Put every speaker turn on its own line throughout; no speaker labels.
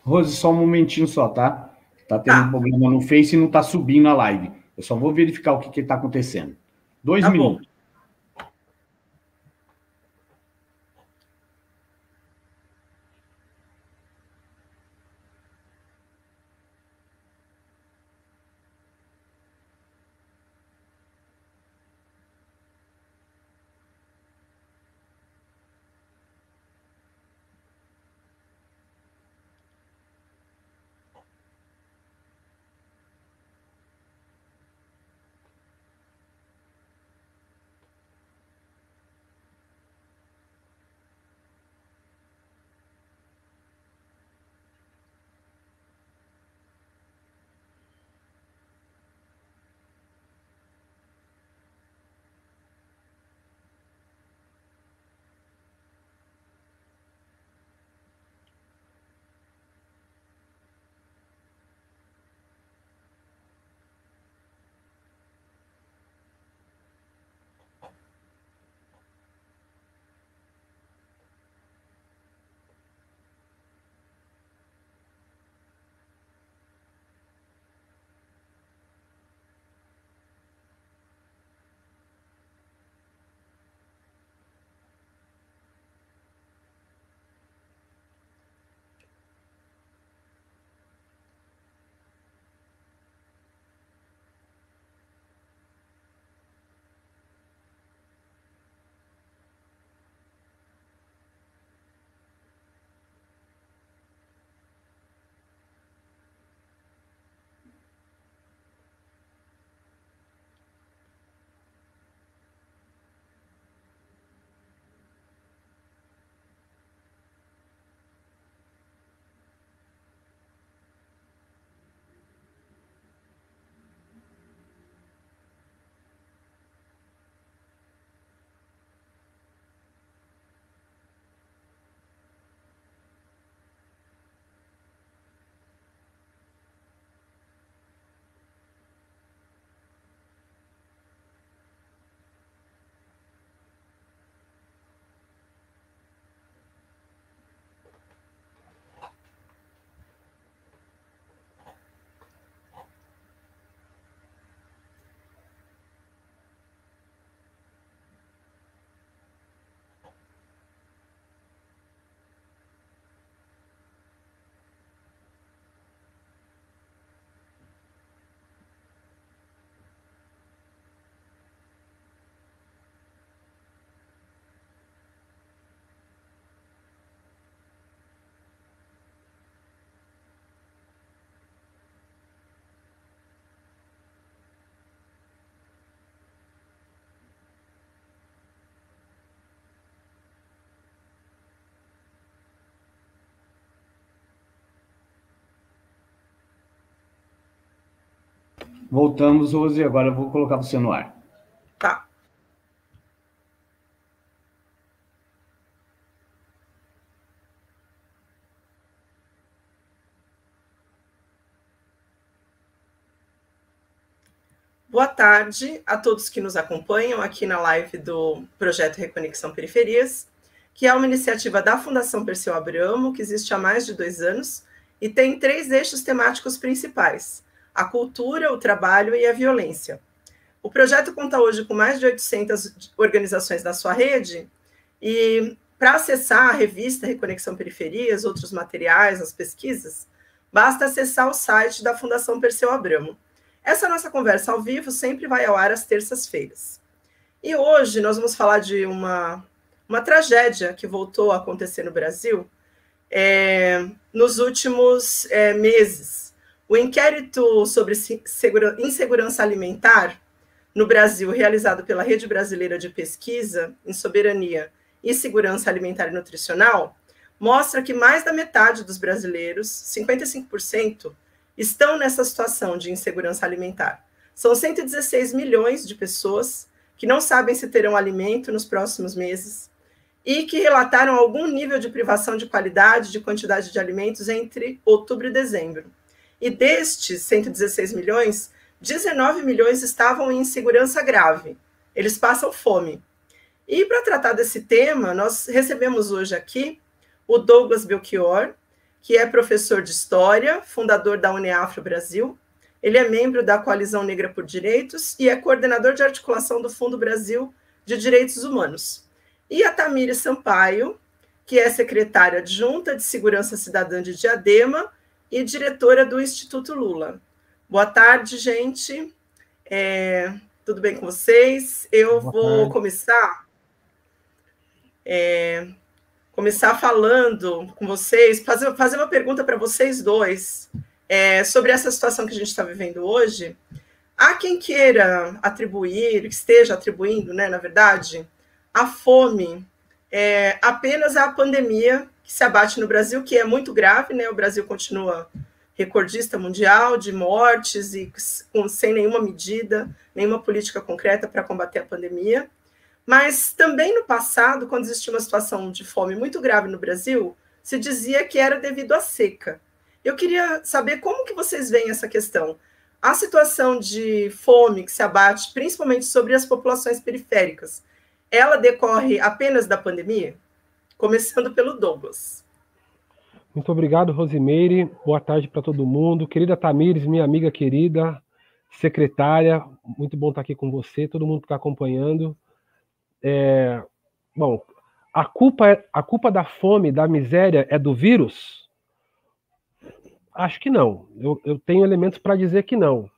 Rose, só um momentinho só, tá? Tá tendo um
Tá,
problema no Face e não tá subindo a live. Eu só vou verificar o que está acontecendo. 2
tá bom.
minutos. Voltamos, Rose, agora eu vou colocar você no ar.
Tá. Boa tarde a todos que nos acompanham aqui na live do Projeto Reconexão Periferias, que é uma iniciativa da Fundação Perseu Abramo, que existe há mais de 2 anos, e tem 3 eixos temáticos principais: a cultura, o trabalho e a violência. O projeto conta hoje com mais de 800 organizações da sua rede, e para acessar a revista Reconexão Periferias, outros materiais, as pesquisas, basta acessar o site da Fundação Perseu Abramo. Essa nossa conversa ao vivo sempre vai ao ar às terças-feiras. E hoje nós vamos falar de uma tragédia que voltou a acontecer no Brasil nos últimos meses. O inquérito sobre insegurança alimentar no Brasil, realizado pela Rede Brasileira de Pesquisa em Soberania e Segurança Alimentar e Nutricional, mostra que mais da metade dos brasileiros, 55%, estão nessa situação de insegurança alimentar. São 116 milhões de pessoas que não sabem se terão alimento nos próximos meses e que relataram algum nível de privação de qualidade, de quantidade de alimentos entre outubro e dezembro. E destes 116 milhões, 19 milhões estavam em insegurança grave. Eles passam fome. E para tratar desse tema, nós recebemos hoje aqui o Douglas Belchior, que é professor de História, fundador da Uneafro Brasil. Ele é membro da Coalizão Negra por Direitos e é coordenador de articulação do Fundo Brasil de Direitos Humanos. E a Tamires Sampaio, que é secretária adjunta de Segurança Cidadã de Diadema e diretora do Instituto Lula. Boa tarde, gente. Tudo bem com vocês? Eu vou começar falando com vocês, fazer uma pergunta para vocês dois sobre essa situação que a gente está vivendo hoje. Há quem queira atribuir, que esteja atribuindo, né, na verdade, a fome apenas à pandemia que se abate no Brasil, que é muito grave, né? O Brasil continua recordista mundial de mortes e sem nenhuma medida, nenhuma política concreta para combater a pandemia. Mas também no passado, quando existia uma situação de fome muito grave no Brasil, se dizia que era devido à seca. Eu queria saber como que vocês veem essa questão. A situação de fome que se abate principalmente sobre as populações periféricas, ela decorre apenas da pandemia? Começando pelo Douglas.
Muito obrigado, Rosimeire. Boa tarde para todo mundo. Querida Tamires, minha amiga querida, secretária, muito bom estar aqui com você, todo mundo que está acompanhando. Bom, a culpa da fome, da miséria, é do vírus? Acho que não. Eu tenho elementos para dizer que não.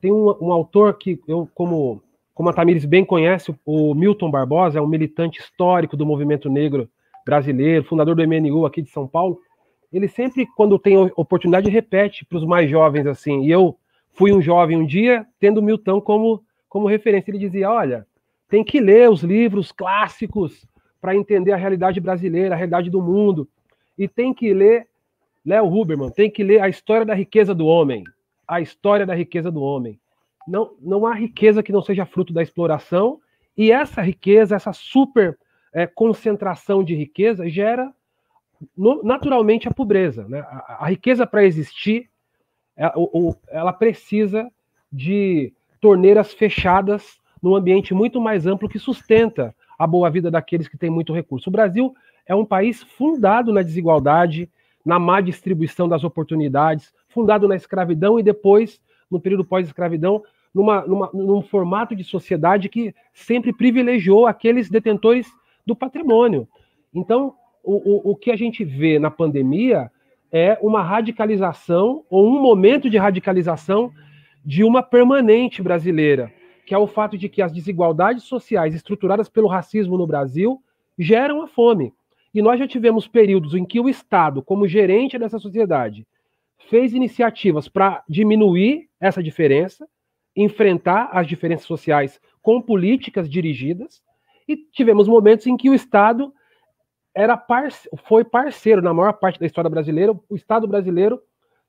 Tem um autor que eu, como a Tamires bem conhece, o Milton Barbosa, é um militante histórico do movimento negro brasileiro, fundador do MNU aqui de São Paulo. Ele sempre, quando tem oportunidade, repete para os mais jovens assim. E eu fui um jovem um dia, tendo o Milton como referência. Ele dizia, olha, tem que ler os livros clássicos para entender a realidade brasileira, a realidade do mundo. E tem que ler, Léo Huberman, tem que ler A História da Riqueza do Homem. A História da Riqueza do Homem. Não há riqueza que não seja fruto da exploração, e essa riqueza, essa super concentração de riqueza, gera naturalmente a pobreza, né? A riqueza, para existir, ela precisa de torneiras fechadas num ambiente muito mais amplo que sustenta a boa vida daqueles que têm muito recurso. O Brasil é um país fundado na desigualdade, na má distribuição das oportunidades, fundado na escravidão e depois, no período pós-escravidão, num formato de sociedade que sempre privilegiou aqueles detentores do patrimônio. Então, o que a gente vê na pandemia é uma radicalização, ou um momento de radicalização de uma permanente brasileira, que é o fato de que as desigualdades sociais estruturadas pelo racismo no Brasil geram a fome. E nós já tivemos períodos em que o Estado, como gerente dessa sociedade, fez iniciativas para diminuir essa diferença, enfrentar as diferenças sociais com políticas dirigidas, e tivemos momentos em que o Estado foi parceiro, na maior parte da história brasileira, o Estado brasileiro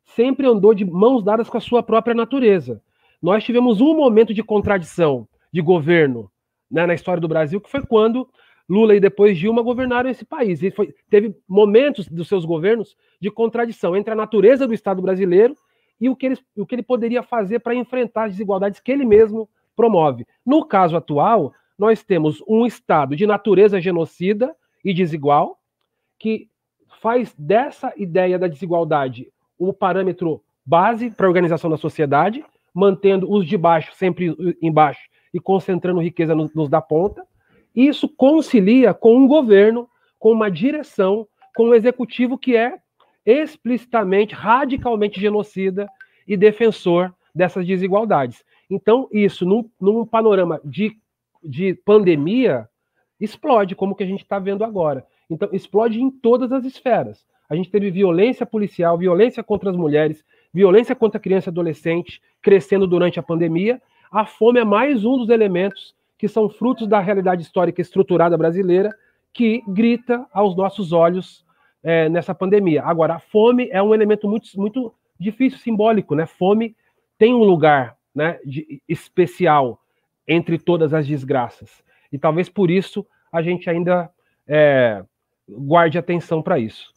sempre andou de mãos dadas com a sua própria natureza. Nós tivemos um momento de contradição de governo, né, na história do Brasil, que foi quando Lula e depois Dilma governaram esse país. E teve momentos dos seus governos de contradição entre a natureza do Estado brasileiro e o que ele poderia fazer para enfrentar as desigualdades que ele mesmo promove. No caso atual, nós temos um Estado de natureza genocida e desigual, que faz dessa ideia da desigualdade o parâmetro base para a organização da sociedade, mantendo os de baixo sempre embaixo e concentrando riqueza nos da ponta. Isso concilia com um governo, com uma direção, com um executivo que é explicitamente, radicalmente genocida e defensor dessas desigualdades. Então, isso, num panorama de pandemia, explode, como que a gente está vendo agora. Então, explode em todas as esferas. A gente teve violência policial, violência contra as mulheres, violência contra a criança e adolescente crescendo durante a pandemia. A fome é mais um dos elementos que são frutos da realidade histórica estruturada brasileira, que grita aos nossos olhos nessa pandemia. Agora, a fome é um elemento muito, muito difícil, simbólico, né? Fome tem um lugar, né, especial entre todas as desgraças. E talvez por isso a gente ainda guarde atenção para isso.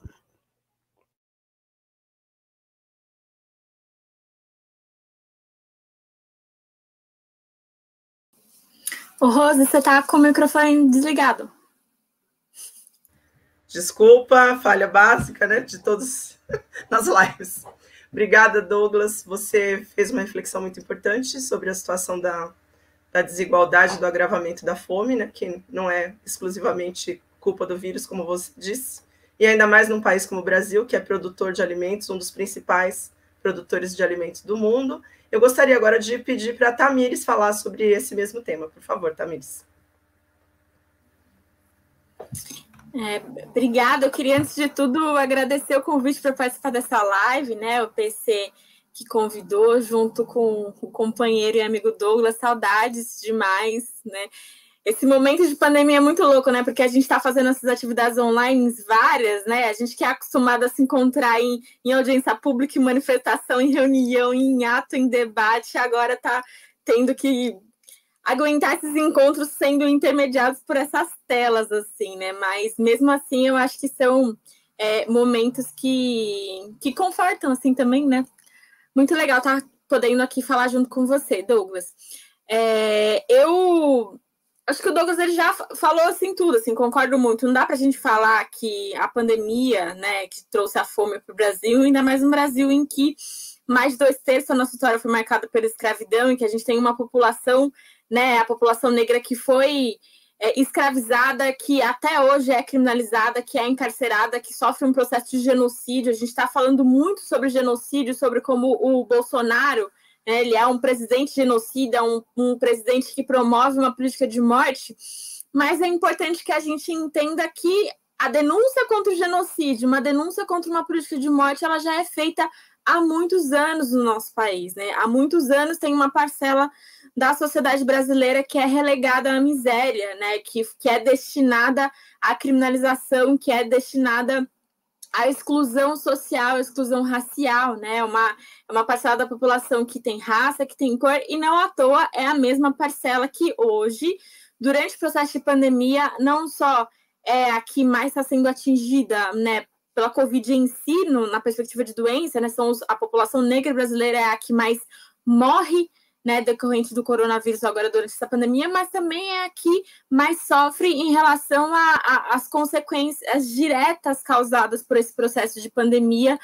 Ô, Rose, você tá com o microfone desligado.
Desculpa, falha básica, né, de todos nas lives. Obrigada, Douglas. Você fez uma reflexão muito importante sobre a situação da desigualdade, do agravamento da fome, né, que não é exclusivamente culpa do vírus, como você disse, e ainda mais num país como o Brasil, que é produtor de alimentos, um dos principais produtores de alimentos do mundo. Eu gostaria agora de pedir para a Tamires falar sobre esse mesmo tema. Por favor, Tamires.
Obrigada. Eu queria, antes de tudo, agradecer o convite para participar dessa live, né? O PC que convidou, junto com o companheiro e amigo Douglas. Saudades demais, né? Esse momento de pandemia é muito louco, né? Porque a gente está fazendo essas atividades online várias, né? A gente que é acostumado a se encontrar em audiência pública, em manifestação, em reunião, em ato, em debate, agora está tendo que aguentar esses encontros sendo intermediados por essas telas, assim, né? Mas mesmo assim, eu acho que são momentos que confortam, assim, também, né? Muito legal estar podendo aqui falar junto com você, Douglas. Eu acho que o Douglas ele já falou assim tudo, assim, concordo muito. Não dá para a gente falar que a pandemia, né, que trouxe a fome para o Brasil, ainda mais um Brasil em que mais de 2/3 da nossa história foi marcada pela escravidão, e que a gente tem uma população, né, a população negra que foi escravizada, que até hoje é criminalizada, que é encarcerada, que sofre um processo de genocídio. A gente está falando muito sobre genocídio, sobre como o Bolsonaro, ele é um presidente genocida, um presidente que promove uma política de morte, mas é importante que a gente entenda que a denúncia contra o genocídio, uma denúncia contra uma política de morte, ela já é feita há muitos anos no nosso país, né? Há muitos anos tem uma parcela da sociedade brasileira que é relegada à miséria, né? Que é destinada à criminalização, que é destinada à exclusão social, à exclusão racial, né? Uma parcela da população que tem raça, que tem cor, e não à toa é a mesma parcela que hoje, durante o processo de pandemia, não só é a que mais está sendo atingida, né, pela Covid em si, na perspectiva de doença, né? A população negra brasileira é a que mais morre, né, decorrente do coronavírus agora durante essa pandemia, mas também é a que mais sofre em relação às consequências diretas causadas por esse processo de pandemia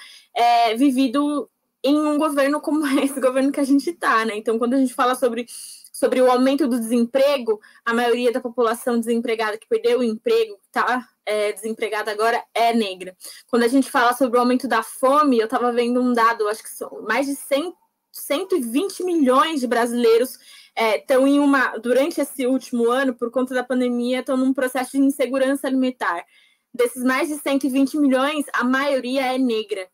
vivido em um governo como esse governo que a gente está, né? Então, quando a gente fala sobre o aumento do desemprego, a maioria da população desempregada que perdeu o emprego, que está desempregada agora, é negra. Quando a gente fala sobre o aumento da fome, eu estava vendo um dado, acho que são mais de 120 milhões de brasileiros estão durante esse último ano, por conta da pandemia, estão num processo de insegurança alimentar. Desses mais de 120 milhões, a maioria é negra.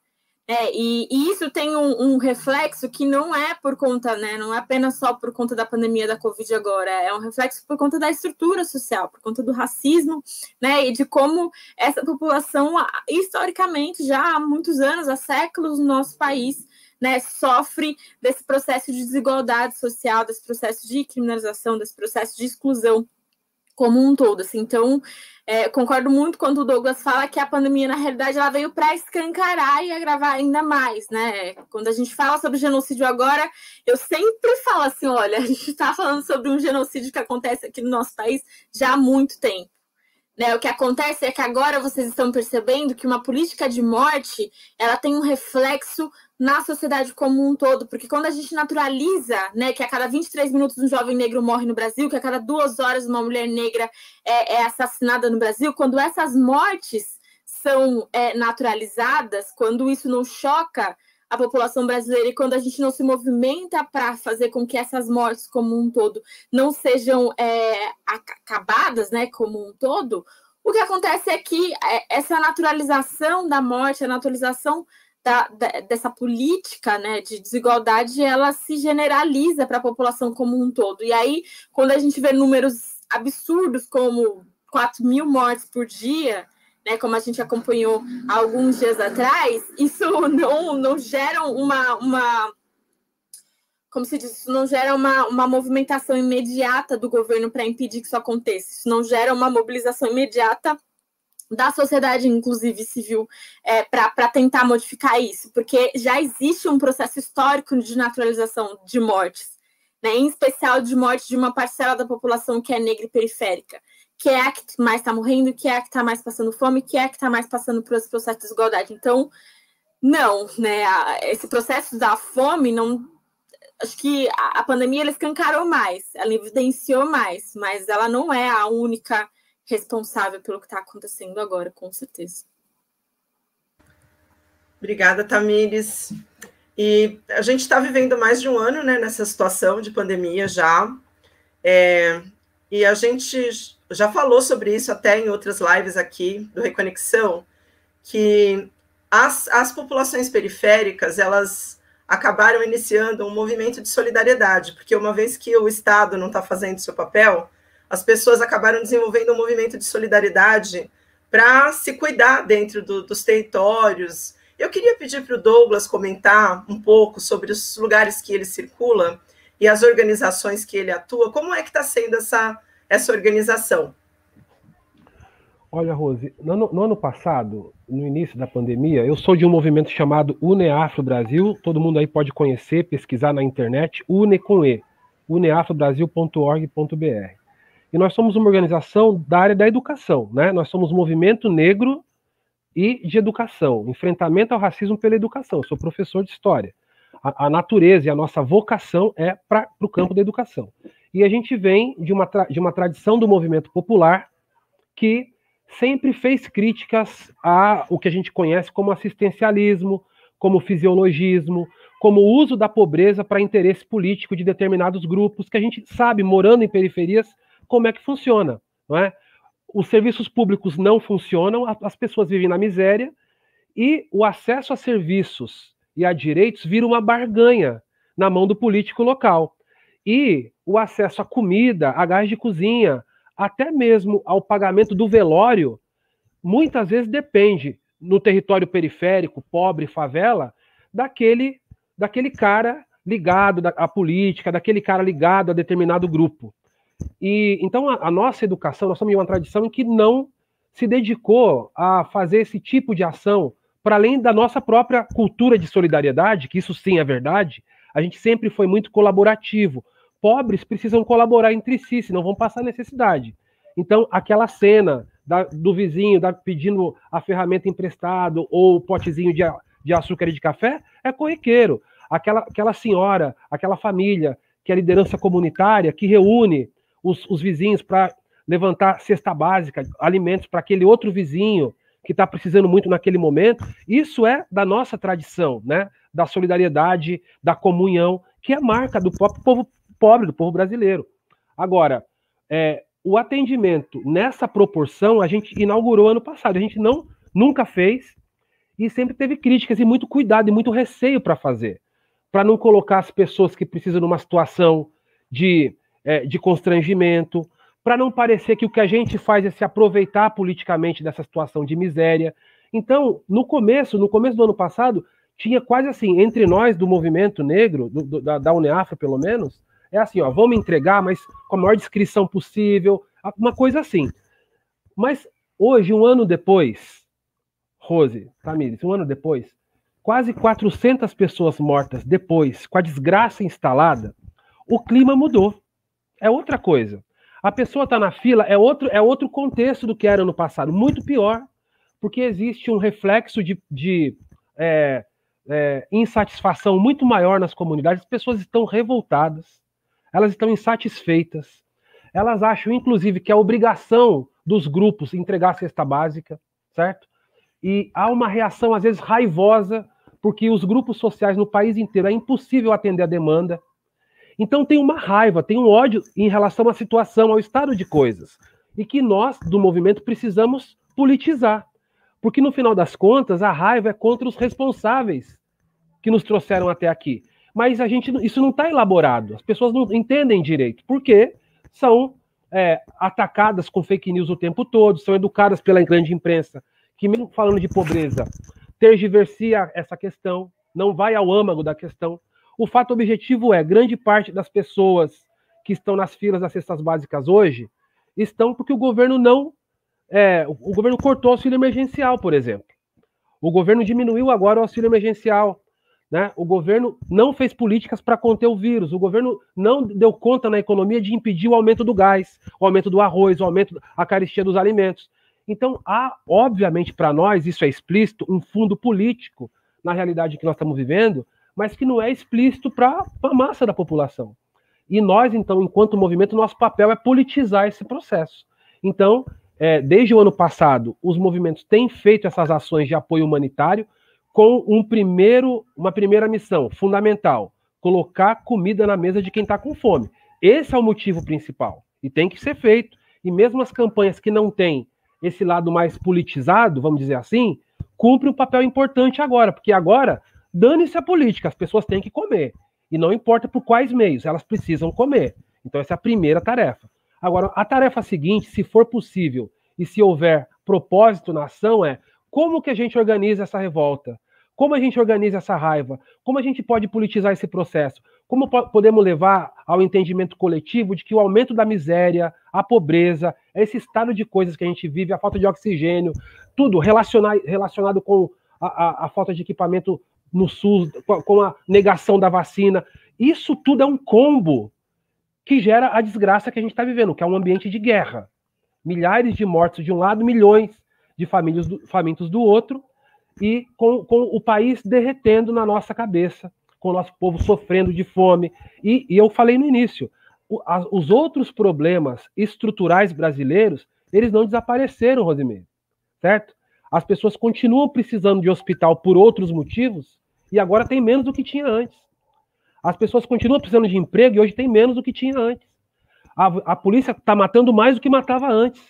E isso tem um reflexo que não é por conta, né, não é apenas só por conta da pandemia da Covid agora, é um reflexo por conta da estrutura social, por conta do racismo, né, e de como essa população, historicamente, já há muitos anos, há séculos no nosso país, né, sofre desse processo de desigualdade social, desse processo de criminalização, desse processo de exclusão como um todo. Assim. Então, concordo muito quando o Douglas fala que a pandemia, na realidade, ela veio para escancarar e agravar ainda mais, né? Quando a gente fala sobre genocídio agora, eu sempre falo assim, olha, a gente está falando sobre um genocídio que acontece aqui no nosso país já há muito tempo. Né, o que acontece é que agora vocês estão percebendo que uma política de morte, ela tem um reflexo na sociedade como um todo, porque quando a gente naturaliza, né, que a cada 23 minutos um jovem negro morre no Brasil, que a cada 2 horas uma mulher negra é assassinada no Brasil, quando essas mortes são naturalizadas, quando isso não choca a população brasileira e quando a gente não se movimenta para fazer com que essas mortes como um todo não sejam acabadas, né, como um todo, o que acontece é que essa naturalização da morte, a naturalização dessa política, né, de desigualdade, ela se generaliza para a população como um todo. E aí, quando a gente vê números absurdos como 4.000 mortes por dia, né, como a gente acompanhou há alguns dias atrás, isso não gera como se diz, isso não gera uma movimentação imediata do governo para impedir que isso aconteça. Isso não gera uma mobilização imediata da sociedade, inclusive civil, para tentar modificar isso, porque já existe um processo histórico de naturalização de mortes, né, em especial de morte de uma parcela da população que é negra e periférica, que é que mais está morrendo, que é que está mais passando fome, que é que está mais passando por esse processo de desigualdade. Então, não, né? Esse processo da fome, não, acho que a pandemia ela escancarou mais, ela evidenciou mais, mas ela não é a única responsável pelo que está acontecendo agora, com certeza.
Obrigada, Tamires. E a gente está vivendo mais de um ano, né, nessa situação de pandemia já, e a gente já falou sobre isso até em outras lives aqui do Reconexão, que as populações periféricas, elas acabaram iniciando um movimento de solidariedade, porque uma vez que o Estado não está fazendo seu papel, as pessoas acabaram desenvolvendo um movimento de solidariedade para se cuidar dentro dos territórios. Eu queria pedir para o Douglas comentar um pouco sobre os lugares que ele circula e as organizações que ele atua. Como é que está sendo essa organização?
Olha, Rose, no ano passado, no início da pandemia, eu sou de um movimento chamado UNEAFRO Brasil, todo mundo aí pode conhecer, pesquisar na internet, UNE com E, uneafrobrasil.org.br. E nós somos uma organização da área da educação, né? Nós somos Movimento Negro e de Educação, enfrentamento ao racismo pela educação. Eu sou professor de história. A natureza e a nossa vocação é para o campo da educação. E a gente vem de uma tradição do movimento popular que sempre fez críticas ao que a gente conhece como assistencialismo, como fisiologismo, como o uso da pobreza para interesse político de determinados grupos, que a gente sabe, morando em periferias, como é que funciona, não é? Os serviços públicos não funcionam, as pessoas vivem na miséria, e o acesso a serviços e a direitos vira uma barganha na mão do político local. E o acesso à comida, a gás de cozinha, até mesmo ao pagamento do velório, muitas vezes depende, no território periférico, pobre, favela, daquele cara ligado à política, daquele cara ligado a determinado grupo. E então a nossa educação, nós somos de uma tradição em que não se dedicou a fazer esse tipo de ação, para além da nossa própria cultura de solidariedade, que isso sim é verdade, a gente sempre foi muito colaborativo. Pobres precisam colaborar entre si, senão vão passar necessidade. Então, aquela cena do vizinho pedindo a ferramenta emprestada ou o potezinho de açúcar e de café é corriqueiro. Aquela senhora, aquela família, que é a liderança comunitária, que reúne os vizinhos para levantar cesta básica, alimentos para aquele outro vizinho que está precisando muito naquele momento, isso é da nossa tradição, né? Da solidariedade, da comunhão, que é marca do próprio povo pobre, do povo brasileiro. Agora, o atendimento nessa proporção a gente inaugurou ano passado, a gente nunca fez e sempre teve críticas e muito cuidado e muito receio para fazer, para não colocar as pessoas que precisam numa situação de constrangimento, para não parecer que o que a gente faz é se aproveitar politicamente dessa situação de miséria. Então, no começo do ano passado, tinha quase assim, entre nós do movimento negro, da UNEAFRO pelo menos, é assim, ó, vamos entregar, mas com a maior descrição possível, uma coisa assim. Mas hoje, um ano depois, Rose, Tamires, um ano depois, quase 400 pessoas mortas depois, com a desgraça instalada, o clima mudou. É outra coisa. A pessoa está na fila, é outro contexto do que era no passado, muito pior, porque existe um reflexo de insatisfação muito maior nas comunidades, as pessoas estão revoltadas, elas estão insatisfeitas, elas acham, inclusive, que é obrigação dos grupos entregar a cesta básica, certo? E há uma reação, às vezes, raivosa, porque os grupos sociais no país inteiro é impossível atender a demanda. Então tem uma raiva, tem um ódio em relação à situação, ao estado de coisas. E que nós, do movimento, precisamos politizar. Porque, no final das contas, a raiva é contra os responsáveis que nos trouxeram até aqui. Mas isso não está elaborado. As pessoas não entendem direito. Porque são atacadas com fake news o tempo todo, são educadas pela grande imprensa, que mesmo falando de pobreza, tergiversia essa questão, não vai ao âmago da questão. O fato objetivo é, grande parte das pessoas que estão nas filas das cestas básicas hoje estão porque o governo o governo cortou o auxílio emergencial, por exemplo. O governo diminuiu agora o auxílio emergencial. né? O governo não fez políticas para conter o vírus, o governo não deu conta na economia de impedir o aumento do gás, o aumento do arroz, o aumento da carestia dos alimentos. Então, há, obviamente, para nós, isso é explícito, um fundo político na realidade que nós estamos vivendo, mas que não é explícito para a massa da população. E nós, então, enquanto movimento, nosso papel é politizar esse processo. Então, desde o ano passado, os movimentos têm feito essas ações de apoio humanitário com uma primeira missão fundamental, colocar comida na mesa de quem está com fome. Esse é o motivo principal, e tem que ser feito. E mesmo as campanhas que não têm esse lado mais politizado, vamos dizer assim, cumpre um papel importante agora, porque agora, dane-se a política, as pessoas têm que comer. E não importa por quais meios, elas precisam comer. Então essa é a primeira tarefa. Agora, a tarefa seguinte, se for possível, e se houver propósito na ação, é como que a gente organiza essa revolta? Como a gente organiza essa raiva? Como a gente pode politizar esse processo? Como podemos levar ao entendimento coletivo de que o aumento da miséria, a pobreza, esse estado de coisas que a gente vive, a falta de oxigênio, tudo relacionado com a falta de equipamento no SUS, com a negação da vacina, isso tudo é um combo que gera a desgraça que a gente está vivendo, que é um ambiente de guerra. Milhares de mortos de um lado, milhões de famintos do outro, e com o país derretendo na nossa cabeça, com o nosso povo sofrendo de fome. E eu falei no início, os outros problemas estruturais brasileiros, eles não desapareceram, Rosimeire, certo? As pessoas continuam precisando de hospital por outros motivos, e agora tem menos do que tinha antes. As pessoas continuam precisando de emprego, e hoje tem menos do que tinha antes. A polícia está matando mais do que matava antes.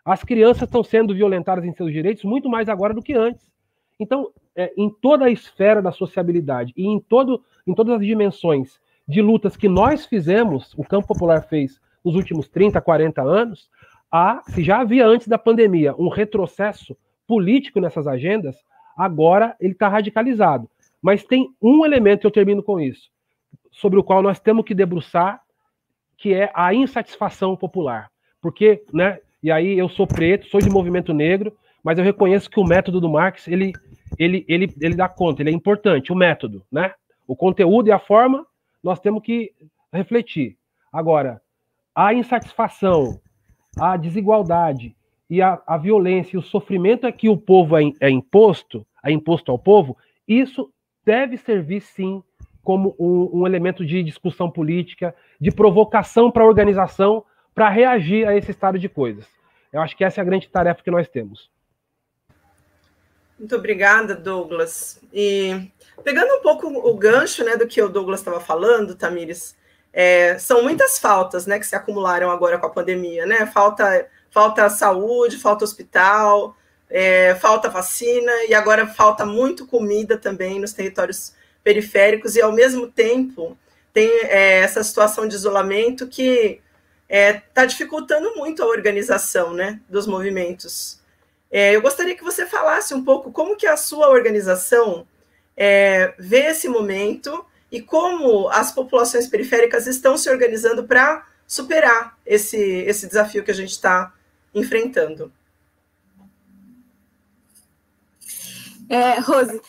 As crianças estão sendo violentadas em seus direitos muito mais agora do que antes. Então, em toda a esfera da sociabilidade e em todas as dimensões de lutas que nós fizemos, o Campo Popular fez nos últimos 30, 40 anos, se já havia antes da pandemia um retrocesso político nessas agendas, agora ele está radicalizado. Mas tem um elemento, eu termino com isso, sobre o qual nós temos que debruçar, que é a insatisfação popular. Porque, né, e aí eu sou preto, sou de movimento negro, mas eu reconheço que o método do Marx, ele dá conta, ele é importante, o método, né? O conteúdo e a forma, nós temos que refletir. Agora, a insatisfação, a desigualdade e a violência e o sofrimento a que o povo é imposto ao povo, isso deve servir, sim, como um elemento de discussão política, de provocação para a organização, para reagir a esse estado de coisas. Eu acho que essa é a grande tarefa que nós temos.
Muito obrigada, Douglas. E pegando um pouco o gancho, né, do que o Douglas estava falando, Tamires, são muitas faltas, né, que se acumularam agora com a pandemia, né? Falta saúde, falta hospital, falta vacina, e agora falta muito comida também nos territórios periféricos, e ao mesmo tempo tem essa situação de isolamento que está dificultando muito a organização, né, dos movimentos. Eu gostaria que você falasse um pouco como que a sua organização vê esse momento e como as populações periféricas estão se organizando para superar esse desafio que a gente está enfrentando.
Rose,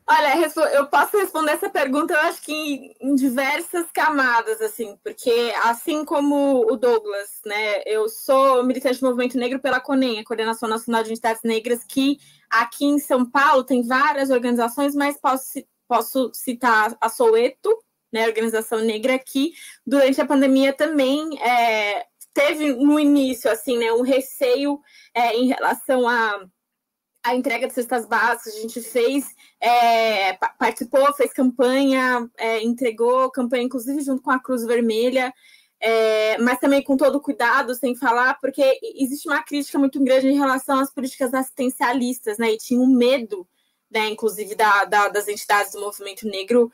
olha, eu posso responder essa pergunta, eu acho que em diversas camadas, assim, porque assim como o Douglas, né, eu sou militante do Movimento Negro pela CONEM, a Coordenação Nacional de Entidades Negras, que aqui em São Paulo tem várias organizações, mas posso citar a Soweto, né, a organização negra, que durante a pandemia também teve no início, assim, né, um receio em relação a entrega de cestas básicas. A gente participou, fez campanha, entregou campanha, inclusive junto com a Cruz Vermelha, mas também com todo cuidado, sem falar, porque existe uma crítica muito grande em relação às políticas assistencialistas, né, e tinha um medo, né, inclusive das entidades do movimento negro,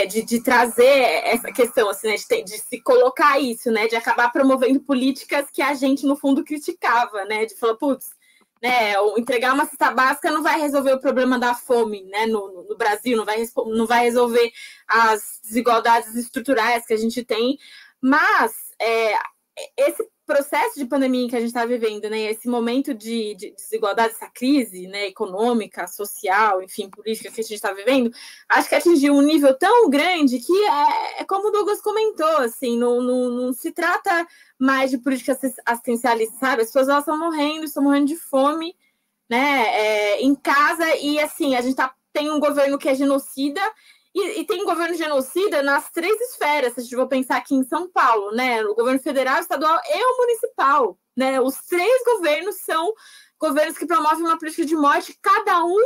de trazer essa questão, assim, né, de se colocar isso, né, de acabar promovendo políticas que a gente, no fundo, criticava, né, de falar, putz, né, entregar uma cesta básica não vai resolver o problema da fome, né, no Brasil, não vai resolver as desigualdades estruturais que a gente tem, mas esse processo de pandemia que a gente está vivendo, né, esse momento de desigualdade, essa crise, né, econômica, social, enfim, política que a gente está vivendo, acho que atingiu um nível tão grande que é como o Douglas comentou, assim, não se trata mais de política assistencialista, sabe? As pessoas estão morrendo de fome, né, em casa, e assim, a gente tem um governo que é genocida, e tem governo genocida nas 3 esferas, se a gente for pensar aqui em São Paulo, né? O governo federal, estadual e o municipal, né? Os 3 governos são governos que promovem uma política de morte, cada um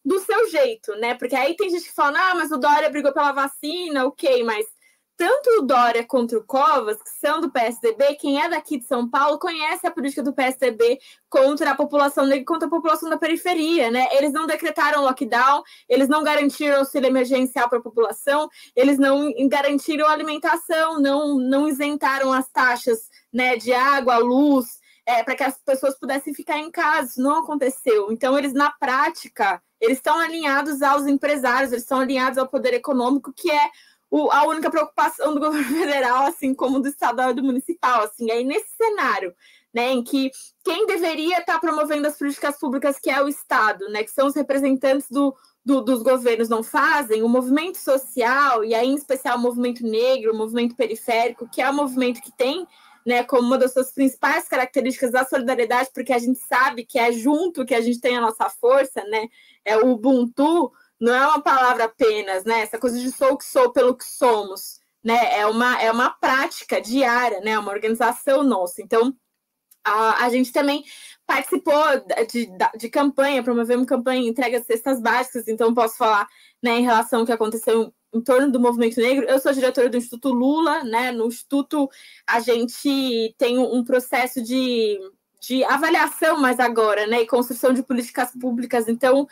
do seu jeito, né? Porque aí tem gente que fala, mas o Dória brigou pela vacina, ok, mas tanto o Dória quanto o Covas, que são do PSDB, quem é daqui de São Paulo conhece a política do PSDB contra a população negra, contra a população da periferia, né? Eles não decretaram lockdown, eles não garantiram auxílio emergencial para a população, eles não garantiram alimentação, não isentaram as taxas, né, de água, luz, para que as pessoas pudessem ficar em casa. Isso não aconteceu. Então, eles, na prática, eles estão alinhados aos empresários, eles estão alinhados ao poder econômico, que é a única preocupação do governo federal, assim como do estadual e do municipal. Assim, aí nesse cenário, né, em que quem deveria estar promovendo as políticas públicas, que é o Estado, né, que são os representantes dos governos, não fazem, o movimento social, e aí em especial o movimento negro, o movimento periférico, que é o movimento que tem, né, como uma das suas principais características a solidariedade, porque a gente sabe que é junto que a gente tem a nossa força, né, é o Ubuntu. Não é uma palavra apenas, né? Essa coisa de sou o que sou pelo que somos, né? É uma prática diária, né? Uma organização nossa. Então, a gente também participou de campanha, promovemos campanha, entrega de cestas básicas, então posso falar, né, em relação ao que aconteceu em torno do movimento negro. Eu sou diretora do Instituto Lula, né? No Instituto a gente tem um processo de avaliação mais agora, né, e construção de políticas públicas. Então,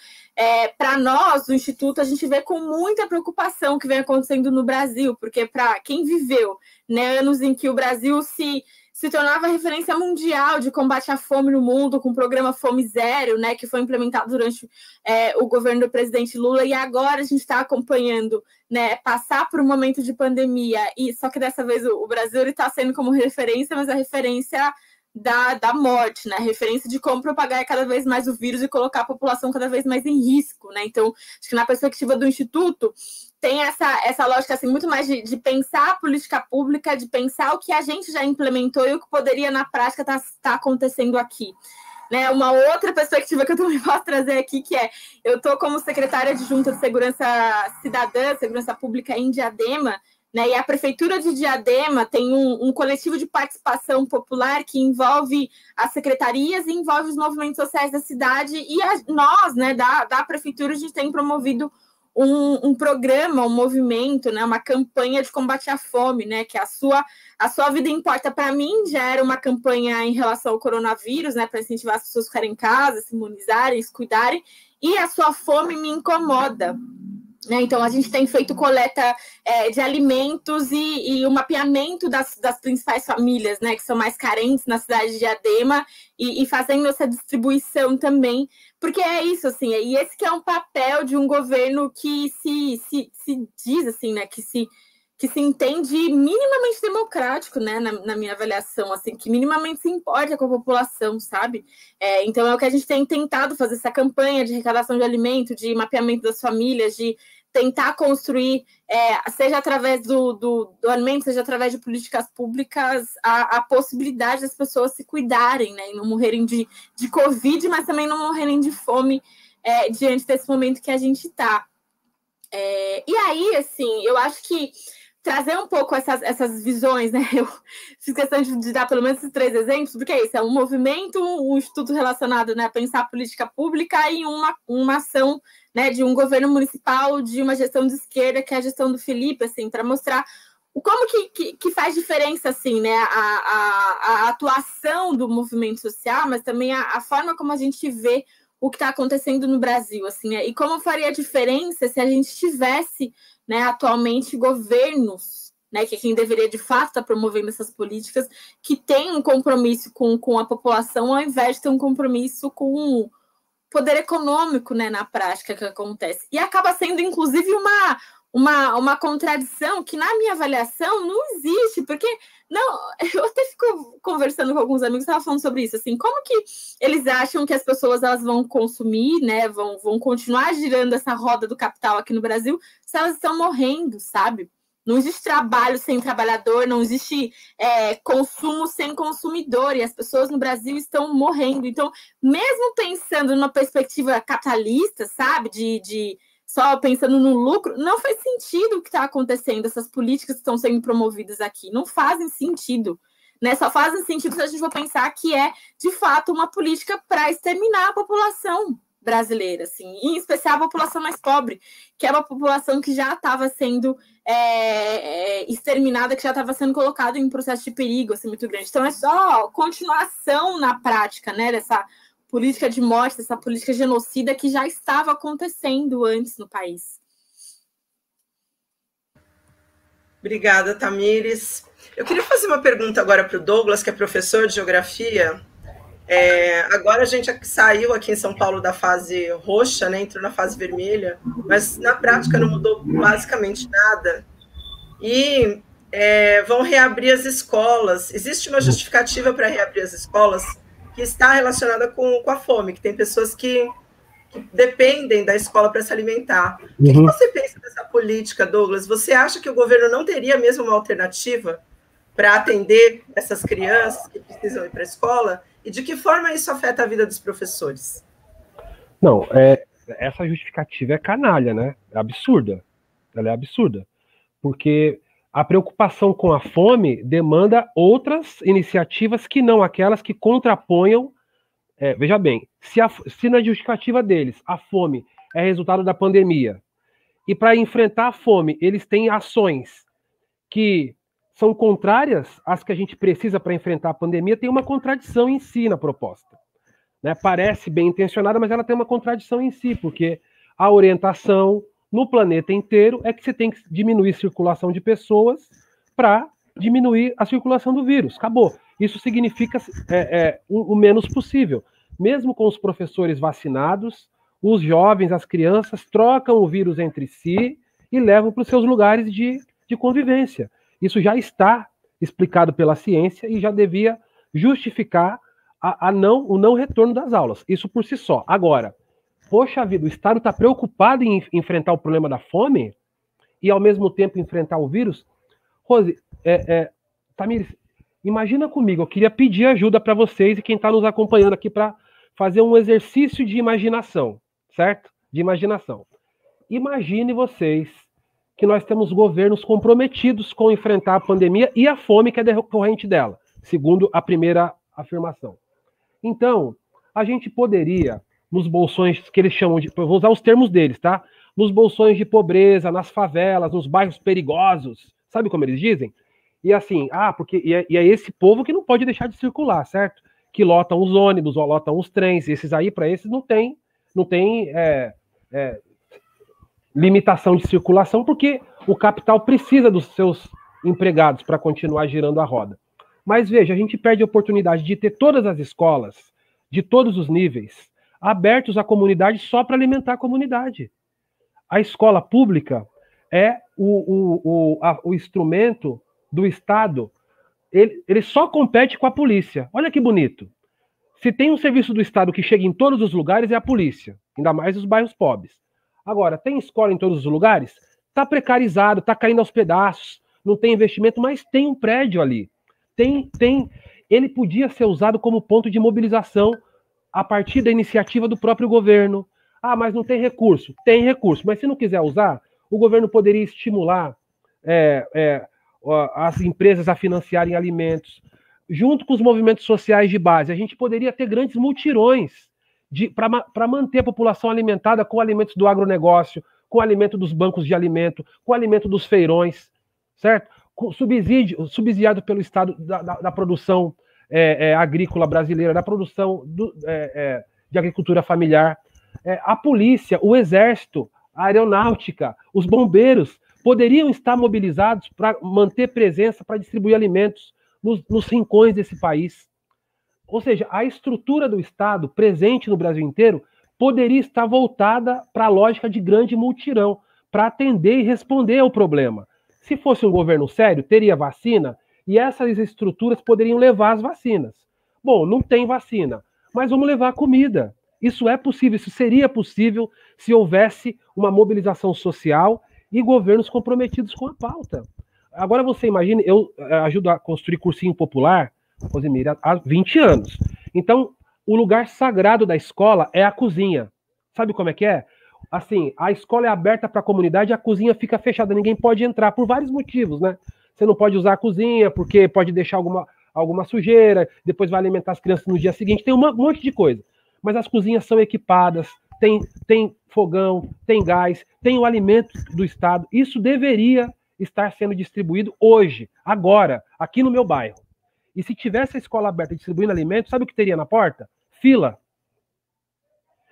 para nós, do Instituto, a gente vê com muita preocupação o que vem acontecendo no Brasil, porque para quem viveu, né, anos em que o Brasil se tornava referência mundial de combate à fome no mundo, com o programa Fome Zero, né, que foi implementado durante o governo do presidente Lula, e agora a gente está acompanhando, né, passar por um momento de pandemia, e só que dessa vez o Brasil está sendo como referência, mas a referência da morte, né? A referência de como propagar cada vez mais o vírus e colocar a população cada vez mais em risco, né? Então, acho que na perspectiva do Instituto tem essa lógica assim, muito mais de pensar a política pública, de pensar o que a gente já implementou e o que poderia na prática tá acontecendo aqui. Né, uma outra perspectiva que eu também posso trazer aqui, que eu estou como secretária adjunta de Segurança Cidadã, Segurança Pública em Diadema, né, e a Prefeitura de Diadema tem um coletivo de participação popular que envolve as secretarias e envolve os movimentos sociais da cidade, e nós, né, da Prefeitura, a gente tem promovido um programa, um movimento, né, uma campanha de combate à fome, né, que a sua vida importa. Para mim, já era uma campanha em relação ao coronavírus, né, para incentivar as pessoas a ficarem em casa, se imunizarem, se cuidarem, e a sua fome me incomoda. Então, a gente tem feito coleta de alimentos e o mapeamento das principais famílias, né, que são mais carentes na cidade de Diadema, e fazendo essa distribuição também, porque é isso, assim, e esse que é um papel de um governo que se diz, assim, né, que se entende minimamente democrático, né, na minha avaliação, assim, que minimamente se importa com a população, sabe? Então, é o que a gente tem tentado fazer, essa campanha de arrecadação de alimento, de mapeamento das famílias, de tentar construir, seja através do alimento, seja através de políticas públicas, a possibilidade das pessoas se cuidarem, né, e não morrerem de Covid, mas também não morrerem de fome diante desse momento que a gente está. E aí, assim, eu acho que trazer um pouco essas visões, né? Eu fiz questão de dar pelo menos esses 3 exemplos, porque é isso, é um movimento, um estudo relacionado, né, a pensar a política pública e uma ação, né, de um governo municipal, de uma gestão de esquerda, que é a gestão do Felipe, assim, para mostrar como que faz diferença, assim, né, a atuação do movimento social, mas também a forma como a gente vê o que está acontecendo no Brasil, assim, e como faria diferença se a gente tivesse, né, atualmente governos, né, que quem deveria de fato estar promovendo essas políticas, que tem um compromisso com a população, ao invés de ter um compromisso com o poder econômico, né, na prática que acontece. E acaba sendo, inclusive, uma contradição que, na minha avaliação, não existe, porque não, eu até fico conversando com alguns amigos, estava falando sobre isso, assim, como que eles acham que as pessoas elas vão consumir, né, vão continuar girando essa roda do capital aqui no Brasil, se elas estão morrendo, sabe? Não existe trabalho sem trabalhador, não existe consumo sem consumidor, e as pessoas no Brasil estão morrendo. Então, mesmo pensando numa perspectiva capitalista, sabe, de só pensando no lucro, não faz sentido o que está acontecendo, essas políticas que estão sendo promovidas aqui, não fazem sentido, né? Só fazem sentido se a gente for pensar que é, de fato, uma política para exterminar a população brasileira, assim, em especial a população mais pobre, que é uma população que já estava sendo exterminada, que já estava sendo colocada em um processo de perigo assim, muito grande. Então, é só continuação na prática, né, dessa política de morte, dessa política genocida que já estava acontecendo antes no país.
Obrigada, Tamires. Eu queria fazer uma pergunta agora para o Douglas, que é professor de geografia. Agora a gente saiu aqui em São Paulo da fase roxa, né, entrou na fase vermelha, mas na prática não mudou basicamente nada. E vão reabrir as escolas. Existe uma justificativa para reabrir as escolas que está relacionada com a fome, que tem pessoas que dependem da escola para se alimentar. O que você pensa dessa política, Douglas? Você acha que o governo não teria mesmo uma alternativa para atender essas crianças que precisam ir para a escola? E de que forma isso afeta a vida dos professores?
Não, essa justificativa é canalha, né? É absurda. Ela é absurda. Porque a preocupação com a fome demanda outras iniciativas que não aquelas que contraponham. Veja bem, se na justificativa deles a fome é resultado da pandemia, e para enfrentar a fome eles têm ações que são contrárias às que a gente precisa para enfrentar a pandemia, tem uma contradição em si na proposta. Né? Parece bem intencionada, mas ela tem uma contradição em si, porque a orientação no planeta inteiro é que você tem que diminuir a circulação de pessoas para diminuir a circulação do vírus. Acabou. Isso significa o menos possível. Mesmo com os professores vacinados, os jovens, as crianças, trocam o vírus entre si e levam para os seus lugares de convivência. Isso já está explicado pela ciência e já devia justificar o não retorno das aulas. Isso por si só. Agora, poxa vida, o Estado está preocupado em enfrentar o problema da fome e, ao mesmo tempo, enfrentar o vírus? Rose, Tamires, imagina comigo, eu queria pedir ajuda para vocês e quem está nos acompanhando aqui para fazer um exercício de imaginação, certo? De imaginação. Imagine vocês que nós temos governos comprometidos com enfrentar a pandemia e a fome que é decorrente dela, segundo a primeira afirmação. Então, a gente poderia, nos bolsões que eles chamam de, vou usar os termos deles, tá? Nos bolsões de pobreza, nas favelas, nos bairros perigosos, sabe como eles dizem? E assim, porque é esse povo que não pode deixar de circular, certo? Que lotam os ônibus, ou lotam os trens, esses aí, para esses, não tem limitação de circulação, porque o capital precisa dos seus empregados para continuar girando a roda. Mas veja, a gente perde a oportunidade de ter todas as escolas, de todos os níveis, abertos à comunidade só para alimentar a comunidade. A escola pública é o instrumento do Estado, ele só compete com a polícia. Olha que bonito. Se tem um serviço do Estado que chega em todos os lugares, é a polícia, ainda mais os bairros pobres. Agora, tem escola em todos os lugares? Está precarizado, está caindo aos pedaços, não tem investimento, mas tem um prédio ali. Ele podia ser usado como ponto de mobilização a partir da iniciativa do próprio governo. Mas não tem recurso. Tem recurso, mas se não quiser usar, o governo poderia estimular as empresas a financiarem alimentos, junto com os movimentos sociais de base. A gente poderia ter grandes mutirões para manter a população alimentada com alimentos do agronegócio, com alimento dos bancos de alimento, com alimento dos feirões, certo? Com subsidiado pelo Estado da produção agrícola brasileira, da produção de agricultura familiar. A polícia, o exército, a aeronáutica, os bombeiros poderiam estar mobilizados para manter presença, para distribuir alimentos nos rincões desse país. Ou seja, a estrutura do Estado presente no Brasil inteiro poderia estar voltada para a lógica de grande multirão, para atender e responder ao problema. Se fosse um governo sério, teria vacina e essas estruturas poderiam levar as vacinas. Bom, não tem vacina, mas vamos levar comida. Isso é possível, isso seria possível se houvesse uma mobilização social e governos comprometidos com a pauta. Agora você imagine, eu ajudo a construir cursinho popular, Rosemira, há 20 anos. Então, o lugar sagrado da escola é a cozinha. Sabe como é que é? Assim, a escola é aberta para a comunidade, a cozinha fica fechada, ninguém pode entrar, por vários motivos, né? Você não pode usar a cozinha, porque pode deixar alguma sujeira, depois vai alimentar as crianças no dia seguinte, tem um monte de coisa. Mas as cozinhas são equipadas, tem fogão, tem gás, tem o alimento do Estado. Isso deveria estar sendo distribuído hoje, agora, aqui no meu bairro. E se tivesse a escola aberta distribuindo alimentos, sabe o que teria na porta? Fila.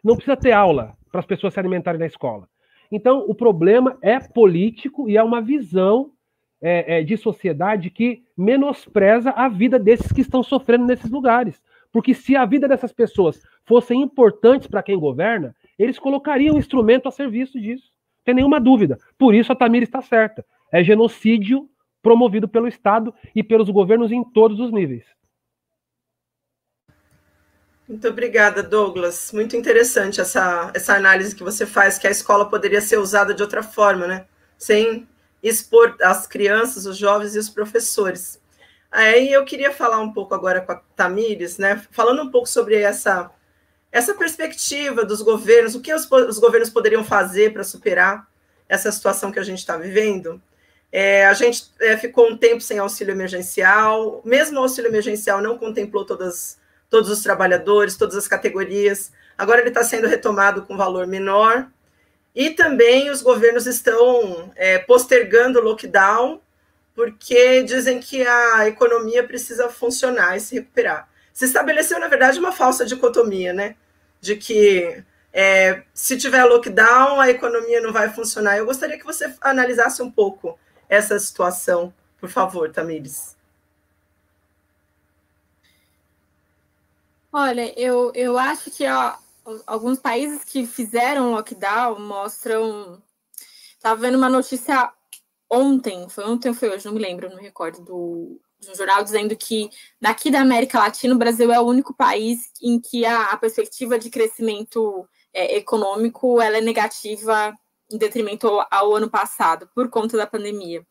Não precisa ter aula para as pessoas se alimentarem na escola. Então, o problema é político e é uma visão de sociedade que menospreza a vida desses que estão sofrendo nesses lugares. Porque se a vida dessas pessoas fossem importantes para quem governa, eles colocariam um instrumento a serviço disso. Não tem nenhuma dúvida. Por isso a Tamires está certa. É genocídio promovido pelo Estado e pelos governos em todos os níveis.
Muito obrigada, Douglas. Muito interessante essa análise que você faz, que a escola poderia ser usada de outra forma, né? Sem expor as crianças, os jovens e os professores. Aí eu queria falar um pouco agora com a Tamires, né? Falando um pouco sobre essa perspectiva dos governos, o que os governos poderiam fazer para superar essa situação que a gente está vivendo. A gente ficou um tempo sem auxílio emergencial, mesmo o auxílio emergencial não contemplou todos os trabalhadores, todas as categorias, agora ele está sendo retomado com valor menor, e também os governos estão postergando o lockdown, porque dizem que a economia precisa funcionar e se recuperar. Se estabeleceu, na verdade, uma falsa dicotomia, né? De que se tiver lockdown, a economia não vai funcionar. Eu gostaria que você analisasse um pouco essa situação, por favor, Tamires.
Olha, eu acho que alguns países que fizeram lockdown mostram... Estava vendo uma notícia ontem, foi ontem ou foi hoje, não me lembro, não me recordo, de um jornal dizendo que daqui da América Latina o Brasil é o único país em que a perspectiva de crescimento econômico ela é negativa em detrimento ao ano passado, por conta da pandemia.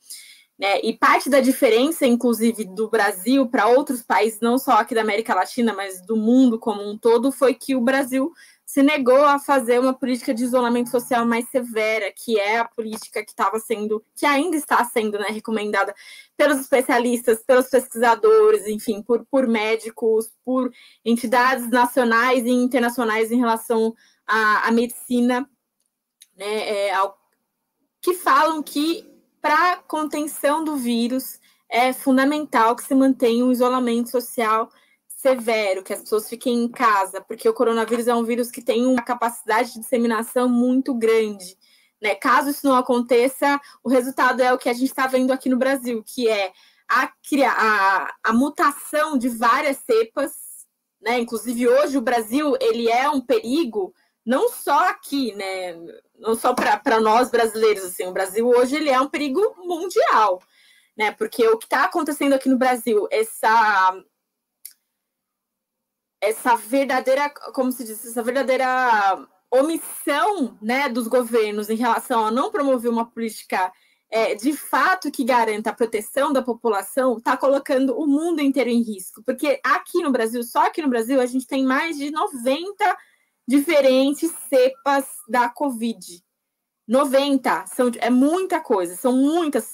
Né? E parte da diferença, inclusive, do Brasil para outros países, não só aqui da América Latina, mas do mundo como um todo, foi que o Brasil se negou a fazer uma política de isolamento social mais severa, que é a política que ainda está sendo, né, recomendada pelos especialistas, pelos pesquisadores, enfim, por médicos, por entidades nacionais e internacionais em relação à medicina, né, que falam que para a contenção do vírus é fundamental que se mantenha um isolamento social severo, que as pessoas fiquem em casa, porque o coronavírus é um vírus que tem uma capacidade de disseminação muito grande. Né? Caso isso não aconteça, o resultado é o que a gente está vendo aqui no Brasil, que é a mutação de várias cepas, né? Inclusive hoje o Brasil ele é um perigo, não só aqui, né? Não só para nós brasileiros, assim, o Brasil hoje ele é um perigo mundial, né? Porque o que está acontecendo aqui no Brasil, essa verdadeira, como se diz, essa verdadeira omissão, né, dos governos em relação a não promover uma política de fato que garanta a proteção da população, está colocando o mundo inteiro em risco. Porque aqui no Brasil, só aqui no Brasil, a gente tem mais de 90 diferentes cepas da Covid. 90, é muita coisa, são muitas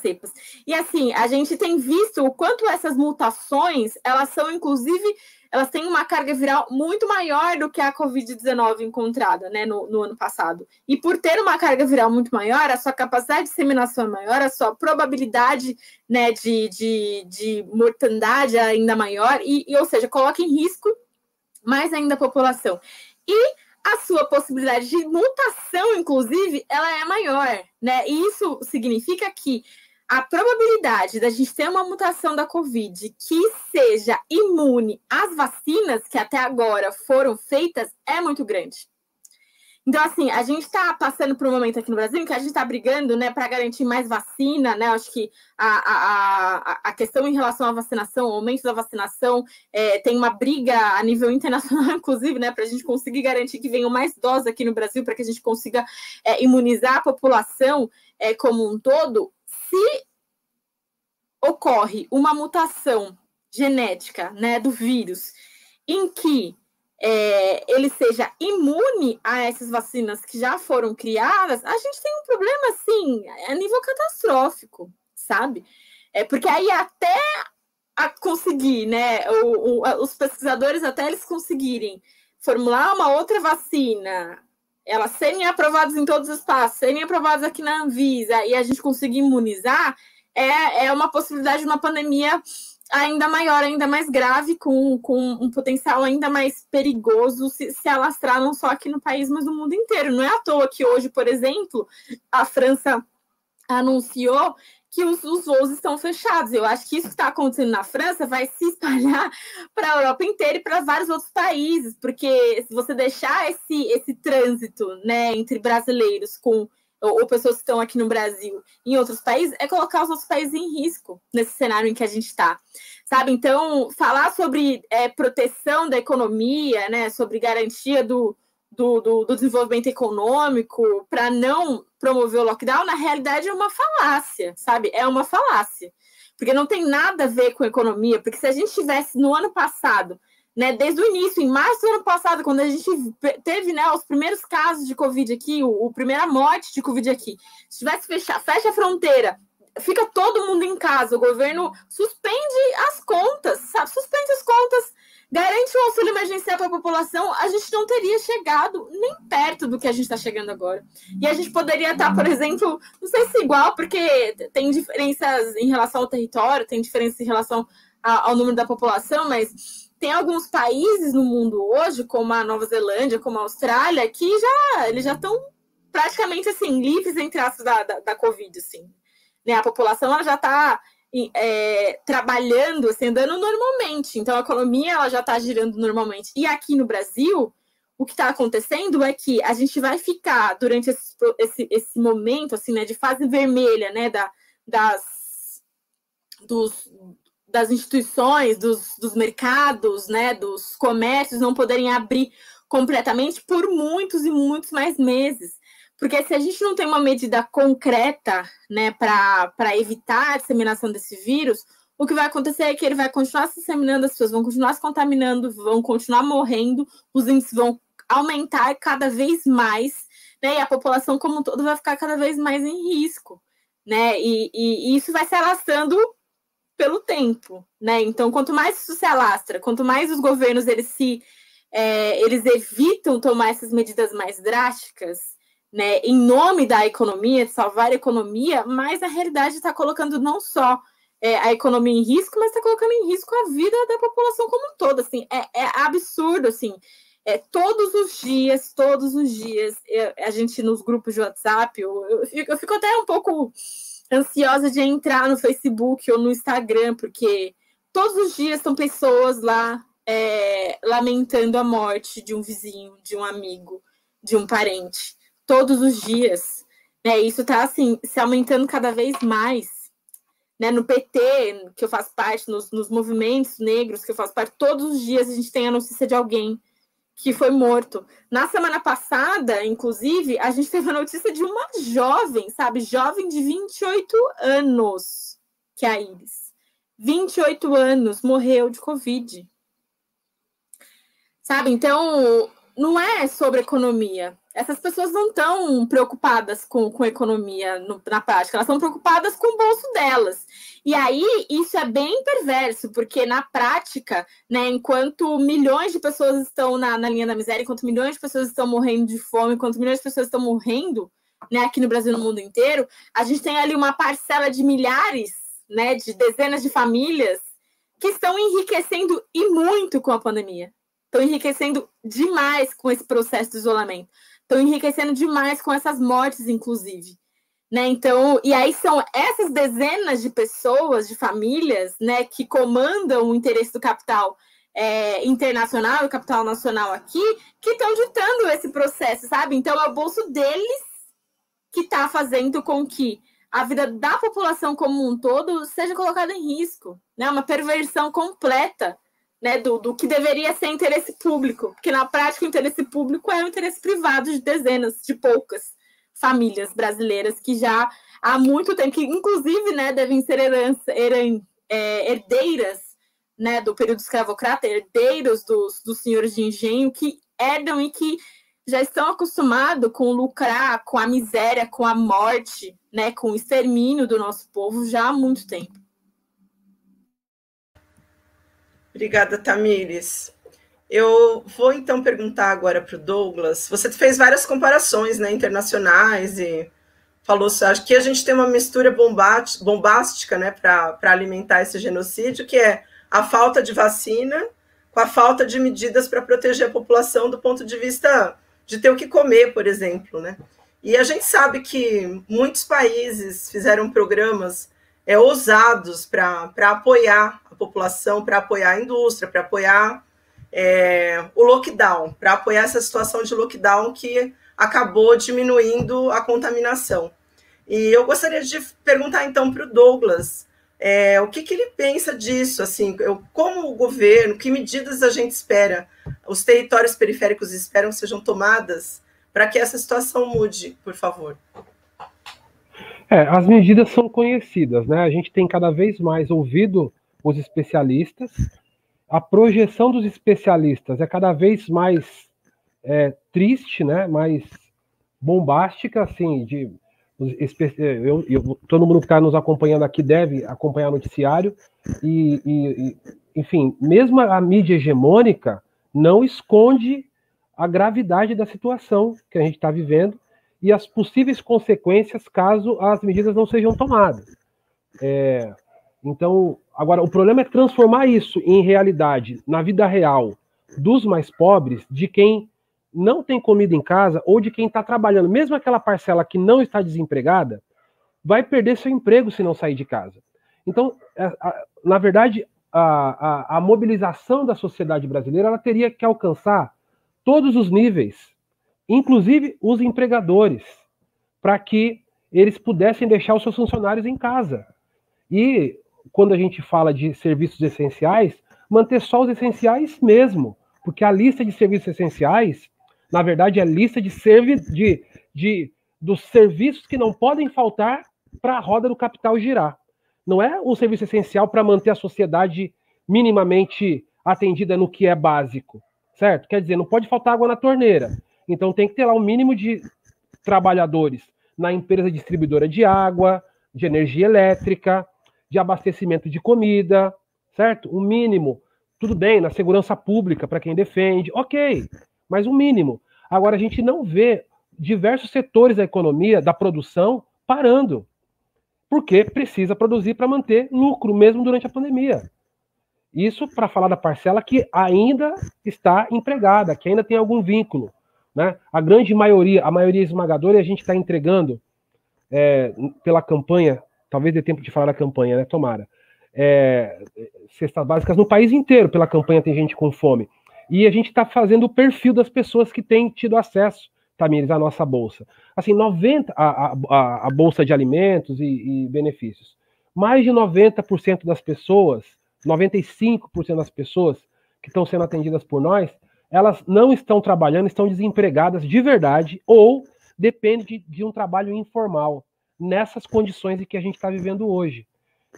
cepas. E assim, a gente tem visto o quanto essas mutações, elas são, inclusive, elas têm uma carga viral muito maior do que a Covid-19 encontrada, né, no ano passado. E por ter uma carga viral muito maior, a sua capacidade de disseminação é maior, a sua probabilidade, né, de mortandade é ainda maior, ou seja, coloca em risco mais ainda a população. E a sua possibilidade de mutação, inclusive, ela é maior, né? E isso significa que a probabilidade da gente ter uma mutação da Covid que seja imune às vacinas que até agora foram feitas é muito grande. Então, assim, a gente está passando por um momento aqui no Brasil em que a gente está brigando, né, para garantir mais vacina, né? Acho que a questão em relação à vacinação, o aumento da vacinação, tem uma briga a nível internacional, inclusive, né, para a gente conseguir garantir que venham mais doses aqui no Brasil, para que a gente consiga imunizar a população como um todo. Se ocorre uma mutação genética, né, do vírus, em que ele seja imune a essas vacinas que já foram criadas, a gente tem um problema, assim, a nível catastrófico, sabe? Porque aí até conseguir, né, os pesquisadores, até eles conseguirem formular uma outra vacina, elas serem aprovadas em todos os espaços, serem aprovadas aqui na Anvisa, e a gente conseguir imunizar, é uma possibilidade de uma pandemia ainda maior, ainda mais grave, com um potencial ainda mais perigoso se alastrar não só aqui no país, mas no mundo inteiro. Não é à toa que hoje, por exemplo, a França anunciou que os voos estão fechados. Eu acho que isso que está acontecendo na França vai se espalhar para a Europa inteira e para vários outros países, porque se você deixar esse trânsito, né, entre brasileiros ou pessoas que estão aqui no Brasil em outros países, é colocar os outros países em risco nesse cenário em que a gente está, sabe? Então, falar sobre proteção da economia, né, sobre garantia do desenvolvimento econômico para não promover o lockdown, na realidade é uma falácia, sabe? É uma falácia, porque não tem nada a ver com economia, porque se a gente tivesse no ano passado, né, desde o início, em março do ano passado, quando a gente teve, né, os primeiros casos de Covid aqui, a primeira morte de Covid aqui, se tivesse fecha a fronteira, fica todo mundo em casa, o governo suspende as contas, sabe? Suspende as contas, garante um auxílio emergencial para a população, a gente não teria chegado nem perto do que a gente está chegando agora. E a gente poderia estar, por exemplo, não sei se igual, porque tem diferenças em relação ao território, tem diferença em relação ao número da população, mas tem alguns países no mundo hoje, como a Nova Zelândia, como a Austrália, que eles já estão praticamente assim, livres, entre aspas, da Covid, assim. Né? A população ela já está trabalhando, assim, andando normalmente. Então, a economia ela já está girando normalmente. E aqui no Brasil, o que está acontecendo é que a gente vai ficar, durante esse momento, assim, né, de fase vermelha, né, das instituições, dos mercados, né, dos comércios não poderem abrir completamente por muitos e muitos mais meses. Porque se a gente não tem uma medida concreta, né, para evitar a disseminação desse vírus, o que vai acontecer é que ele vai continuar se disseminando, as pessoas vão continuar se contaminando, vão continuar morrendo, os índices vão aumentar cada vez mais, né, e a população como um todo vai ficar cada vez mais em risco, né, e isso vai se alastrando pelo tempo, né? Então, quanto mais isso se alastra, quanto mais os governos eles evitam tomar essas medidas mais drásticas, né, em nome da economia, de salvar a economia, mais a realidade está colocando não só a economia em risco, mas está colocando em risco a vida da população como um todo. Assim, é absurdo, assim. Todos os dias, a gente nos grupos de WhatsApp, eu fico até um pouco ansiosa de entrar no Facebook ou no Instagram, porque todos os dias estão pessoas lá lamentando a morte de um vizinho, de um amigo, de um parente. Todos os dias. Isso está assim, se aumentando cada vez mais. Né? No PT, que eu faço parte, nos movimentos negros que eu faço parte, todos os dias a gente tem a notícia de alguém que foi morto. Na semana passada, inclusive, a gente teve a notícia de uma jovem, sabe? Jovem de 28 anos, que é a Iris. 28 anos, morreu de Covid. Sabe? Então, não é sobre economia. Essas pessoas não estão preocupadas com economia na prática, elas estão preocupadas com o bolso delas. E aí, isso é bem perverso, porque na prática, né, enquanto milhões de pessoas estão na linha da miséria, enquanto milhões de pessoas estão morrendo de fome, enquanto milhões de pessoas estão morrendo, né, aqui no Brasil e no mundo inteiro, a gente tem ali uma parcela de milhares, né, de dezenas de famílias que estão enriquecendo e muito com a pandemia. Estão enriquecendo demais com esse processo de isolamento. Estão enriquecendo demais com essas mortes, inclusive. Né? Então, e aí são essas dezenas de pessoas, de famílias, né, que comandam o interesse do capital internacional e capital nacional aqui que estão ditando esse processo, sabe? Então é o bolso deles que está fazendo com que a vida da população como um todo seja colocada em risco, né? Uma perversão completa, né, do que deveria ser interesse público, porque na prática o interesse público é o interesse privado de dezenas, de poucas famílias brasileiras que já há muito tempo, que inclusive, né, devem ser herdeiras, né, do período escravocrata, herdeiros dos senhores de engenho, que herdam e que já estão acostumados com lucrar, com a miséria, com a morte, né, com o extermínio do nosso povo já há muito tempo.
Obrigada, Tamires. Eu vou, então, perguntar agora para o Douglas. Você fez várias comparações, né, internacionais e falou, acho que a gente tem uma mistura bombástica, né, para alimentar esse genocídio, que é a falta de vacina com a falta de medidas para proteger a população do ponto de vista de ter o que comer, por exemplo, né? E a gente sabe que muitos países fizeram programas ousados para apoiar a população, para apoiar a indústria, para apoiar o lockdown, para apoiar essa situação de lockdown que acabou diminuindo a contaminação. E eu gostaria de perguntar, então, para o Douglas, o que ele pensa disso, assim, como o governo, que medidas a gente espera, os territórios periféricos esperam que sejam tomadas para que essa situação mude, por favor.
As medidas são conhecidas, né? A gente tem cada vez mais ouvido os especialistas, a projeção dos especialistas é cada vez mais triste, né? Mais bombástica, assim, todo mundo que está nos acompanhando aqui deve acompanhar o noticiário, enfim, mesmo a mídia hegemônica não esconde a gravidade da situação que a gente está vivendo e as possíveis consequências caso as medidas não sejam tomadas. Então, agora, o problema é transformar isso em realidade, na vida real, dos mais pobres, de quem não tem comida em casa ou de quem está trabalhando, mesmo aquela parcela que não está desempregada, vai perder seu emprego se não sair de casa. Então, na verdade, a mobilização da sociedade brasileira ela teria que alcançar todos os níveis, inclusive os empregadores, para que eles pudessem deixar os seus funcionários em casa. E, quando a gente fala de serviços essenciais, manter só os essenciais mesmo, porque a lista de serviços essenciais, na verdade, é a lista dos serviços que não podem faltar para a roda do capital girar. Não é o serviço essencial para manter a sociedade minimamente atendida no que é básico, certo? Quer dizer, não pode faltar água na torneira. Então tem que ter lá um mínimo de trabalhadores na empresa distribuidora de água, de energia elétrica, de abastecimento de comida, certo? Um mínimo. Tudo bem, na segurança pública, para quem defende, ok, mas um mínimo. Agora, a gente não vê diversos setores da economia, da produção, parando, porque precisa produzir para manter lucro, mesmo durante a pandemia. Isso para falar da parcela que ainda está empregada, que ainda tem algum vínculo, né? A grande maioria, a maioria esmagadora, a gente está entregando pela campanha, talvez dê tempo de falar da campanha, né? Tomara. Cestas básicas no país inteiro, pela campanha Tem Gente com Fome. E a gente está fazendo o perfil das pessoas que têm tido acesso, Tamires, à nossa bolsa. Assim, a bolsa de alimentos e benefícios. Mais de 90% das pessoas, 95% das pessoas que estão sendo atendidas por nós, elas não estão trabalhando, estão desempregadas de verdade ou dependem de um trabalho informal, nessas condições em que a gente está vivendo hoje.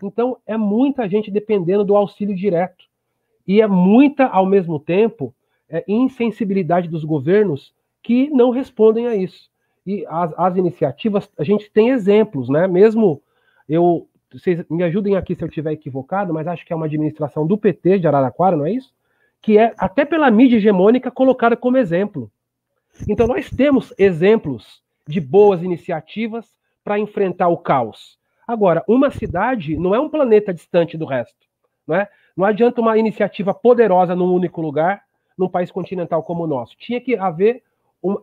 Então, é muita gente dependendo do auxílio direto. E é muita, ao mesmo tempo, insensibilidade dos governos que não respondem a isso. E as iniciativas, a gente tem exemplos, né? Mesmo vocês me ajudem aqui se eu estiver equivocado, mas acho que é uma administração do PT de Araraquara, não é isso? Que é, até pela mídia hegemônica, colocada como exemplo. Então, nós temos exemplos de boas iniciativas para enfrentar o caos. Agora, uma cidade não é um planeta distante do resto, né? Não adianta uma iniciativa poderosa num único lugar, num país continental como o nosso. Tinha que haver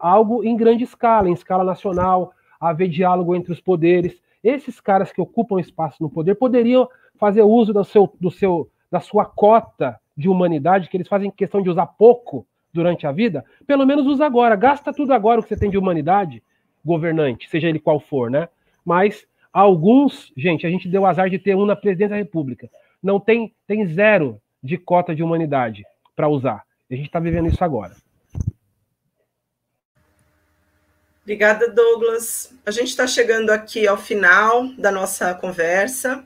algo em grande escala, em escala nacional, haver diálogo entre os poderes. Esses caras que ocupam espaço no poder poderiam fazer uso da sua cota de humanidade, que eles fazem questão de usar pouco durante a vida, pelo menos usa agora, gasta tudo agora o que você tem de humanidade, governante, seja ele qual for, né? Mas alguns, gente, a gente deu azar de ter um na presidência da República. Não tem zero de cota de humanidade para usar. E a gente está vivendo isso agora.
Obrigada, Douglas. A gente está chegando aqui ao final da nossa conversa.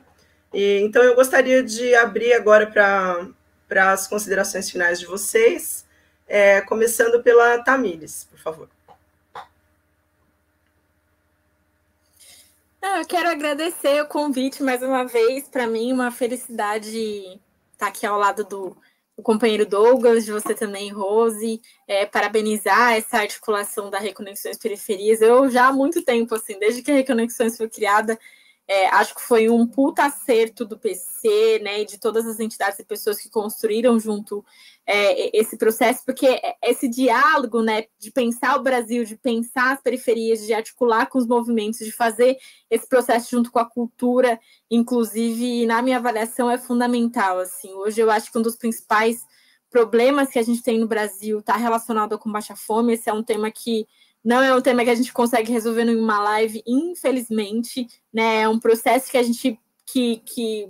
Então, eu gostaria de abrir agora para as considerações finais de vocês, começando pela Tamires, por favor.
Eu quero agradecer o convite mais uma vez. Para mim, uma felicidade estar aqui ao lado do companheiro Douglas, de você também, Rose, parabenizar essa articulação da Reconexões Periferias. Eu já há muito tempo, assim, desde que a Reconexões foi criada, acho que foi um puta acerto do PC, né, e de todas as entidades e pessoas que construíram junto esse processo, porque esse diálogo, né, de pensar o Brasil, de pensar as periferias, de articular com os movimentos, de fazer esse processo junto com a cultura, inclusive, na minha avaliação, é fundamental. Assim, hoje eu acho que um dos principais problemas que a gente tem no Brasil está relacionado ao combate à fome. Esse é um tema que não é um tema que a gente consegue resolver em uma live, infelizmente, né? É um processo que a gente que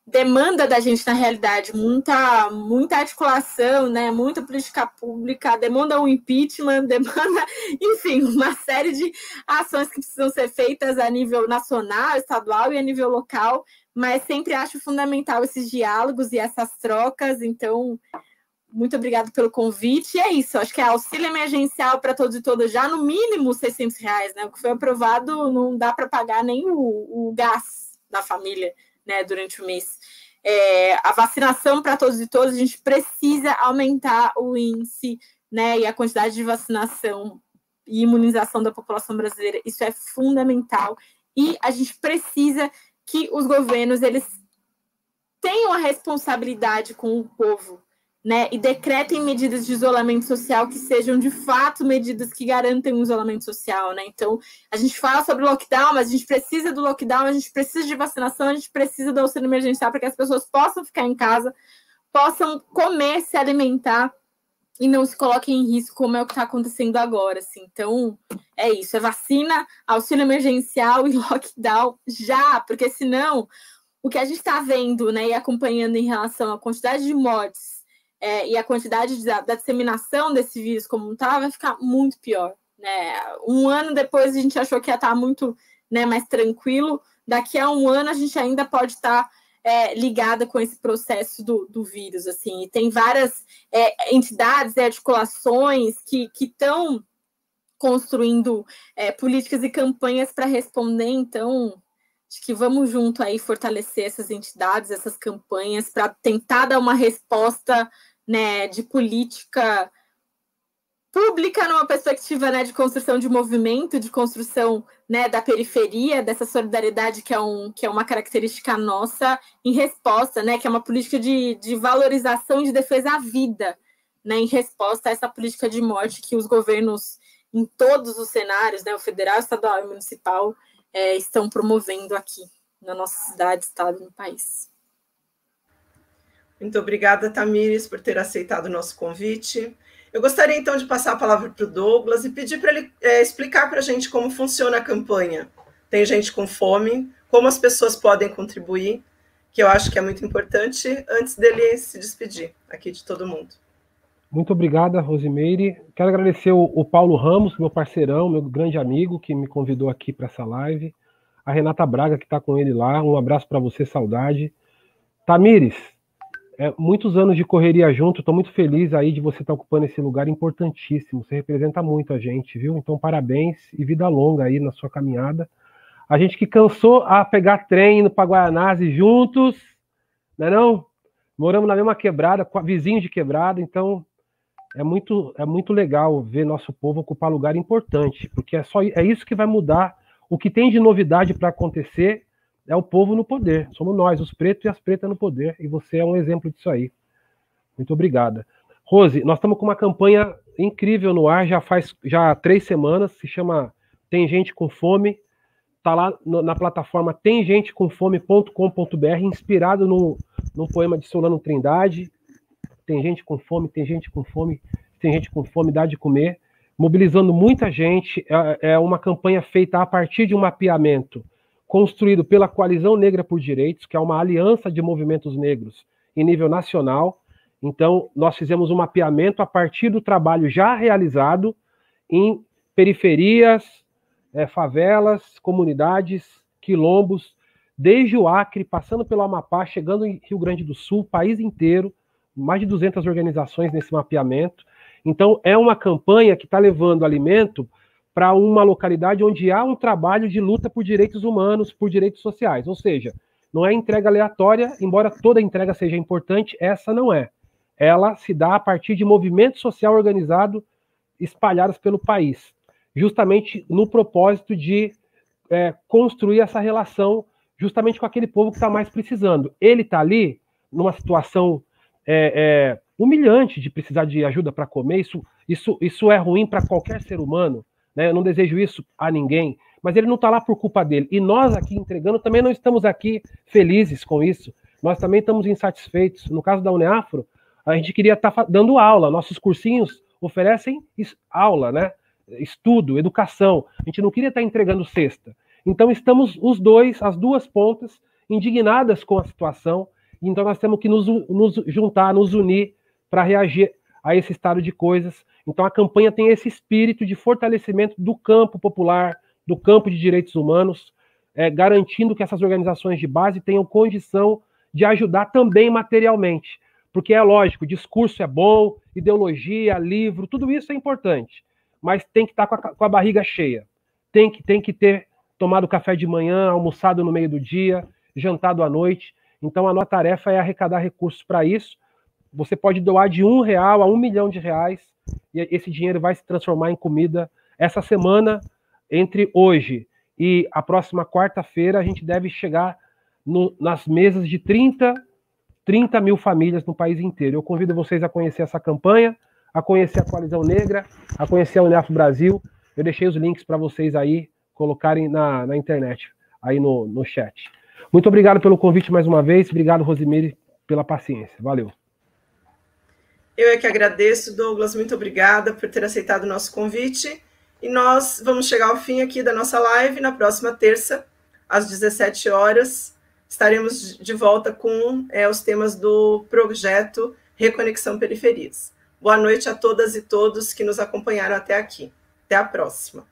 demanda da gente, na realidade, muita articulação, né? Muita política pública, demanda um impeachment, demanda, enfim, uma série de ações que precisam ser feitas a nível nacional, estadual e a nível local, mas sempre acho fundamental esses diálogos e essas trocas. Então, muito obrigada pelo convite. E é isso, acho que é auxílio emergencial para todos e todas, já no mínimo R$600, né? O que foi aprovado não dá para pagar nem o gás da família, né, durante o mês. A vacinação para todos e todas, a gente precisa aumentar o índice, né, e a quantidade de vacinação e imunização da população brasileira. Isso é fundamental. E a gente precisa que os governos eles tenham a responsabilidade com o povo, né, e decretem medidas de isolamento social que sejam, de fato, medidas que garantem o isolamento social, né? Então, a gente fala sobre lockdown, mas a gente precisa do lockdown, a gente precisa de vacinação, a gente precisa do auxílio emergencial para que as pessoas possam ficar em casa, possam comer, se alimentar e não se coloquem em risco, como é o que está acontecendo agora, assim. Então, é isso, é vacina, auxílio emergencial e lockdown já, porque senão, o que a gente está vendo, né, e acompanhando em relação à quantidade de mortes e a quantidade da disseminação desse vírus como tal vai ficar muito pior, né? Um ano depois a gente achou que ia estar muito, né, mais tranquilo. Daqui a um ano a gente ainda pode estar ligada com esse processo do vírus, assim. E tem várias entidades e articulações que estão construindo políticas e campanhas para responder. Então, acho que vamos junto aí fortalecer essas entidades, essas campanhas, para tentar dar uma resposta, né, de política pública numa perspectiva, né, de construção de movimento, de construção, né, da periferia, dessa solidariedade que é uma característica nossa, em resposta, né, que é uma política de valorização e de defesa à vida, né, em resposta a essa política de morte que os governos em todos os cenários, né, o federal, estadual e municipal, estão promovendo aqui na nossa cidade, estado e no país.
Muito obrigada, Tamires, por ter aceitado o nosso convite. Eu gostaria, então, de passar a palavra para o Douglas e pedir para ele explicar para a gente como funciona a campanha. Tem gente com fome, como as pessoas podem contribuir, que eu acho que é muito importante, antes dele se despedir aqui de todo mundo.
Muito obrigada, Rosimeire. Quero agradecer o Paulo Ramos, meu parceirão, meu grande amigo, que me convidou aqui para essa live. A Renata Braga, que está com ele lá. Um abraço para você, saudade. Tamires, muitos anos de correria junto. Estou muito feliz aí de você estar ocupando esse lugar importantíssimo. Você representa muito a gente, viu? Então, parabéns e vida longa aí na sua caminhada. A gente que cansou a pegar trem indo para Guaianazes juntos, não é não? Moramos na mesma quebrada, vizinhos de quebrada, então... É muito legal ver nosso povo ocupar lugar importante, porque é isso que vai mudar. O que tem de novidade para acontecer é o povo no poder. Somos nós, os pretos e as pretas no poder, e você é um exemplo disso aí. Muito obrigada. Rose, nós estamos com uma campanha incrível no ar, já há 3 semanas, se chama Tem Gente com Fome, está lá na plataforma temgentecomfome.com.br, inspirado num poema de Solano Trindade. tem gente com fome, tem gente com fome, tem gente com fome, dá de comer, mobilizando muita gente. É uma campanha feita a partir de um mapeamento construído pela Coalizão Negra por Direitos, que é uma aliança de movimentos negros em nível nacional. Então, nós fizemos um mapeamento a partir do trabalho já realizado em periferias, favelas, comunidades, quilombos, desde o Acre, passando pelo Amapá, chegando em Rio Grande do Sul, país inteiro, mais de 200 organizações nesse mapeamento. Então, é uma campanha que está levando alimento para uma localidade onde há um trabalho de luta por direitos humanos, por direitos sociais. Ou seja, não é entrega aleatória, embora toda entrega seja importante, essa não é. Ela se dá a partir de movimento social organizado espalhados pelo país, justamente no propósito de construir essa relação justamente com aquele povo que está mais precisando. Ele está ali numa situação humilhante de precisar de ajuda para comer. Isso é ruim para qualquer ser humano, né? Eu não desejo isso a ninguém, mas ele não está lá por culpa dele. E nós aqui entregando também não estamos aqui felizes com isso. Nós também estamos insatisfeitos. No caso da UNEAFRO, a gente queria estar dando aula. Nossos cursinhos oferecem aula, né? Estudo, educação. A gente não queria estar entregando cesta. Então estamos as duas pontas, indignadas com a situação. Então nós temos que nos juntar, nos unir para reagir a esse estado de coisas. Então a campanha tem esse espírito de fortalecimento do campo popular, do campo de direitos humanos, garantindo que essas organizações de base tenham condição de ajudar também materialmente. Porque é lógico, discurso é bom, ideologia, livro, tudo isso é importante, mas tem que estar com a barriga cheia. Tem que ter tomado café de manhã, almoçado no meio do dia, jantado à noite. Então a nossa tarefa é arrecadar recursos para isso. Você pode doar de R$1 a R$1 milhão, e esse dinheiro vai se transformar em comida. Essa semana, entre hoje e a próxima quarta-feira, a gente deve chegar nas mesas de 30 mil famílias no país inteiro. Eu convido vocês a conhecer essa campanha, a conhecer a Coalizão Negra, a conhecer a UNEAFRO Brasil. Eu deixei os links para vocês aí colocarem na internet, aí no chat. Muito obrigado pelo convite mais uma vez. Obrigado, Rosemary, pela paciência. Valeu.
Eu é que agradeço, Douglas. Muito obrigada por ter aceitado o nosso convite. E nós vamos chegar ao fim aqui da nossa live. Na próxima terça, às 17 horas, estaremos de volta com os temas do projeto Reconexão Periferias. Boa noite a todas e todos que nos acompanharam até aqui. Até a próxima.